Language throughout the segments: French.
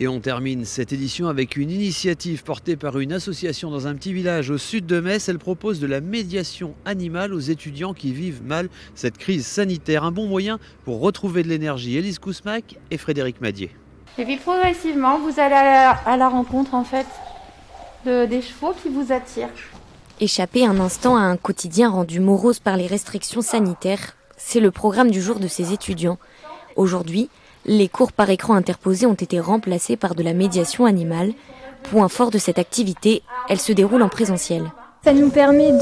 Et on termine cette édition avec une initiative portée par une association dans un petit village au sud de Metz. Elle propose de la médiation animale aux étudiants qui vivent mal cette crise sanitaire. Un bon moyen pour retrouver de l'énergie. Élise Kousmac et Frédéric Madier. Et puis progressivement, vous allez à la rencontre en fait des chevaux qui vous attirent. Échapper un instant à un quotidien rendu morose par les restrictions sanitaires, c'est le programme du jour de ces étudiants. Aujourd'hui, les cours par écran interposé ont été remplacés par de la médiation animale. Point fort de cette activité, elle se déroule en présentiel. Ça nous permet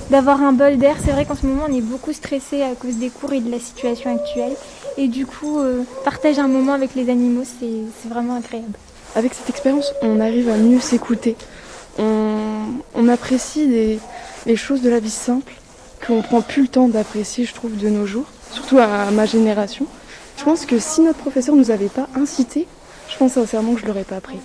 d'avoir un bol d'air. C'est vrai qu'en ce moment, on est beaucoup stressé à cause des cours et de la situation actuelle. Et du coup, partager un moment avec les animaux, c'est vraiment agréable. Avec cette expérience, on arrive à mieux s'écouter. On apprécie les choses de la vie simple qu'on ne prend plus le temps d'apprécier, je trouve, de nos jours, surtout à ma génération. Je pense que si notre professeur ne nous avait pas incité, je pense sincèrement que je ne l'aurais pas appris.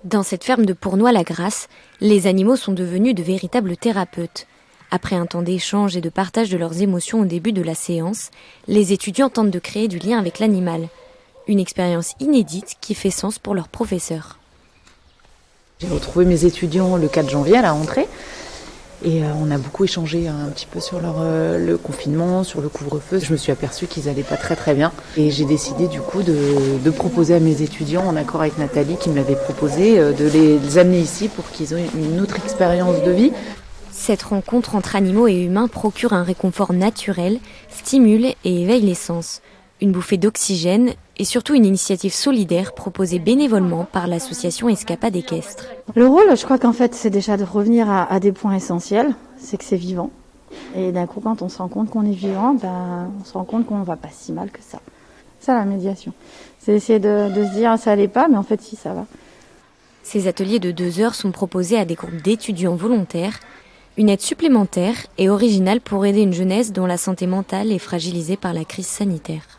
Dans cette ferme de Pournoy-la-Grasse, les animaux sont devenus de véritables thérapeutes. Après un temps d'échange et de partage de leurs émotions au début de la séance, les étudiants tentent de créer du lien avec l'animal. Une expérience inédite qui fait sens pour leurs professeurs. J'ai retrouvé mes étudiants le 4 janvier à la rentrée. Et on a beaucoup échangé un petit peu sur le confinement, sur le couvre-feu. Je me suis aperçue qu'ils n'allaient pas très très bien. Et j'ai décidé du coup de proposer à mes étudiants, en accord avec Nathalie qui me l'avait proposé, de les amener ici pour qu'ils aient une autre expérience de vie. Cette rencontre entre animaux et humains procure un réconfort naturel, stimule et éveille les sens. Une bouffée d'oxygène et surtout une initiative solidaire proposée bénévolement par l'association Escapade équestre. Le rôle, je crois qu'en fait, c'est déjà de revenir à des points essentiels, c'est que c'est vivant. Et d'un coup, quand on se rend compte qu'on est vivant, on se rend compte qu'on ne va pas si mal que ça. C'est ça la médiation. C'est essayer de se dire ça allait pas, mais en fait si, ça va. Ces ateliers de 2 heures sont proposés à des groupes d'étudiants volontaires. Une aide supplémentaire et originale pour aider une jeunesse dont la santé mentale est fragilisée par la crise sanitaire.